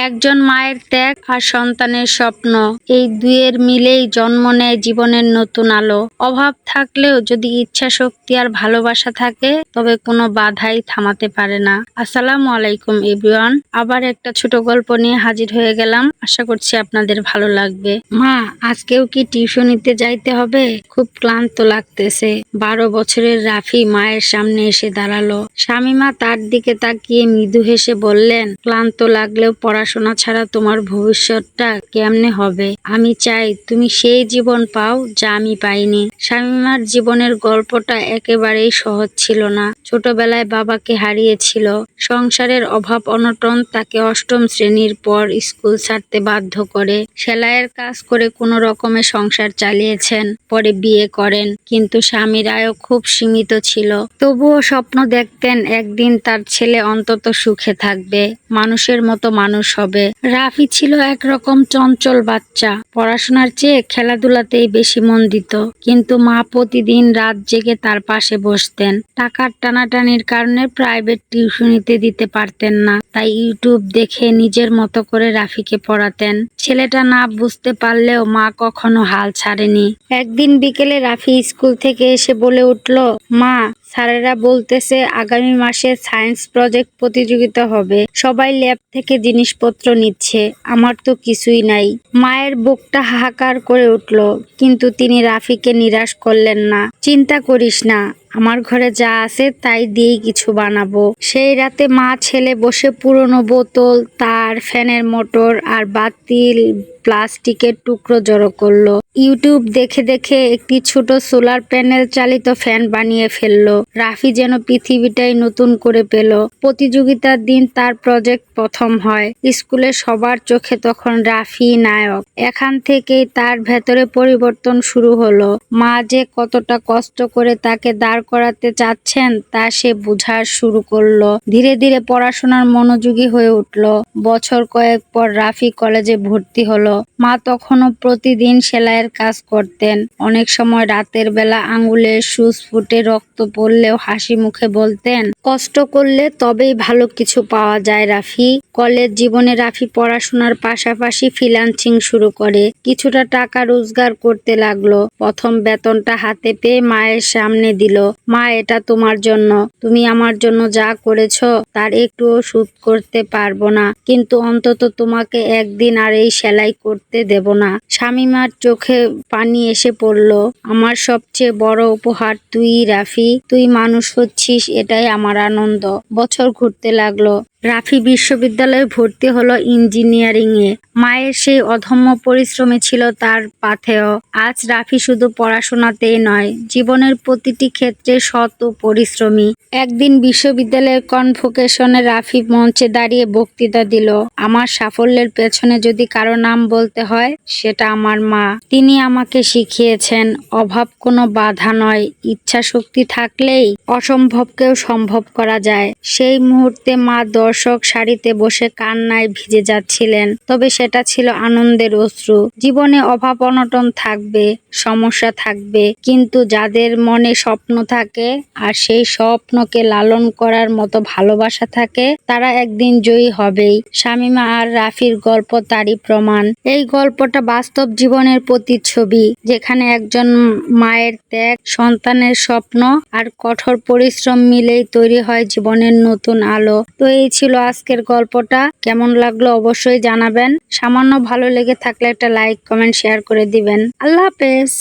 একজন মায়ের ত্যাগ আর সন্তানের স্বপ্ন, এই দুয়ের মিলেই জন্ম নেয় জীবনের নতুন আলো। অভাব থাকলেও যদি ইচ্ছা শক্তি আর ভালোবাসা থাকে তবে কোনো বাধাই থামাতে পারে না। আসসালামু আলাইকুম এভরিওয়ান, আবার একটা ছোট গল্প নিয়ে হাজির হয়ে গেলাম। আশা করছি আপনাদের ভালো লাগবে। মা, আজকেও কি টিউশনিতে যাইতে হবে? খুব ক্লান্ত লাগতেছে। 12 বছরের রাফি মায়ের সামনে এসে দাঁড়ালো। শামীমা তার দিকে তাকিয়ে মৃদু হেসে বললেন, ক্লান্ত লাগলেও পড়াশোনা ছাড়া তোমার ভবিষ্যৎটা কেমনে হবে? আমি চাই তুমি সেই জীবন পাও যা আমি পাইনি। শামীমার জীবনের গল্পটা একেবারেই সহজ ছিল না। ছোটবেলায় বাবাকে হারিয়েছিল। সংসারের অভাব অনটন তাকে 8ম শ্রেণীর পর স্কুল ছাড়তে বাধ্য করে। সেলাইয়ের কাজ করে কোনো রকমে সংসার চালিয়েছেন, পরে বিয়ে করেন। কিন্তু স্বামীর আয়ও খুব সীমিত ছিল। তবুও স্বপ্ন দেখতেন একদিন তার ছেলে অন্তত সুখে থাকবে, মানুষের মতো মানুষ হবে। রাফি ছিল একরকম চঞ্চল বাচ্চা, পড়াশোনার চেয়ে খেলাধুলাতেই বেশি মন দিত। কিন্তু মা প্রতিদিন রাত জেগে তার পাশে বসতেন। টাকার টানাটানির কারণে প্রাইভেট টিউশনিতে দিতে পারতেন না, তাই ইউটিউব দেখে নিজের মতো করে রাফিকে পড়াতেন। ছেলেটা না বুঝতে পারলেও মা কখনো হাল ছাড়েনি। একদিন বিকেলে রাফি স্কুল থেকে এসে বলে উঠল, মা, স্যারেরা বলতেছে আগামী মাসে সায়েন্স প্রজেক্ট প্রতিযোগিতা হবে। সবাই ল্যাব থেকে জিনিসপত্র নিচ্ছে, আমার তো কিছুই নাই। মায়ের বুকটা হাহাকার করে উঠল, কিন্তু তিনি রাফিকে নিরাশ করলেন না। চিন্তা করিস না, আমার ঘরে যা আছে তাই দিয়েই কিছু বানাবো। সেই রাতে মা ছেলে বসে পুরনো বোতল, তার, ফ্যানের মোটর আর বাতিল প্লাস্টিকের টুকরো জড়ো করলো। ইউটিউব দেখে দেখে একটি ছোট সোলার প্যানেল চালিত ফ্যান বানিয়ে ফেললো। রাফি যেন পৃথিবীটাই নতুন করে পেল। প্রতিযোগিতার দিন তার প্রজেক্ট প্রথম হয়। স্কুলে সবার চোখে তখন রাফি নায়ক। এখান থেকেই তার ভেতরে পরিবর্তন শুরু হলো। মা যে কতটা কষ্ট করে তাকে দাঁড় করাতে চাচ্ছেন তা সে বোঝা শুরু করলো। ধীরে ধীরে পড়াশোনার মনোযোগী হয়ে উঠলো। বছর কয়েক পর রাফি কলেজে ভর্তি হলো। মা তখনও প্রতিদিন সেলাইয়ের কাজ করতেন। অনেক সময় রাতের বেলা আঙুলের সূচ ফুটে রক্ত পড়লেও হাসি মুখে বলতেন, কষ্ট করলে তবেই ভালো কিছু পাওয়া যায় রাফি। কলেজ জীবনে রাফি পড়াশোনার পাশাপাশি ফ্রিল্যান্সিং শুরু করে। কিছুটা টাকা রোজগার করতে লাগলো। প্রথম বেতনটা হাতে পেয়ে মায়ের সামনে দিল। মা, এটা তোমার জন্য। তুমি আমার জন্য যা করেছো তার একটুও শোধ করতে পারবো না, কিন্তু অন্তত তোমাকে একদিন আর এই সেলাই করতে দেব না। শামীমার চোখে পানি এসে পড়ল। আমার সবচেয়ে বড় উপহার তুই রাফি, তুই মানুষ হচ্ছিস, এটাই আমার আনন্দ। বছর ঘুরতে লাগলো। রাফি বিশ্ববিদ্যালয়ে ভর্তি হলো ইঞ্জিনিয়ারিং এ। মায়ের সেই অদম্য পরিশ্রমে ছিল তার পাথেয়। আজ রাফি শুধু পড়াশোনাতেই নয়, জীবনের প্রতিটি ক্ষেত্রে সৎ ও পরিশ্রমী। একদিন বিশ্ববিদ্যালয়ের কনভোকেশনে রাফি মঞ্চে দাঁড়িয়ে বক্তৃতা দিল, আমার সাফল্যের পেছনে যদি কারো নাম বলতে হয় সেটা আমার মা। তিনি আমাকে শিখিয়েছেন অভাব কোনো বাধা নয়, ইচ্ছা শক্তি থাকলেই অসম্ভবকেও সম্ভব করা যায়। সেই মুহূর্তে মা দর্শক সারিতে বসে কান্নায় ভিজে যাচ্ছিলেন, তবে সেটা ছিল আনন্দের অশ্রু। জীবনে অভাব অনটন থাকবে, সমস্যা থাকবে, কিন্তু যাদের মনে স্বপ্ন থাকে আর সেই স্বপ্নকে লালন করার মতো ভালোবাসা থাকে তারা একদিন জয়ী হবেই। শামীমা আর রাফির গল্প তারই প্রমাণ। এই গল্পটা বাস্তব জীবনের প্রতিচ্ছবি, যেখানে একজন মায়ের ত্যাগ, সন্তানের স্বপ্ন আর কঠোর পরিশ্রম মিলেই তৈরি হয় জীবনের নতুন আলো। তো এই ছিল আজকের গল্পটা। কেমন লাগলো অবশ্যই জানাবেন। সামান্য ভালো লেগে থাকলে একটা লাইক, কমেন্ট, শেয়ার করে দিবেন। আল্লাহ হাফেজ।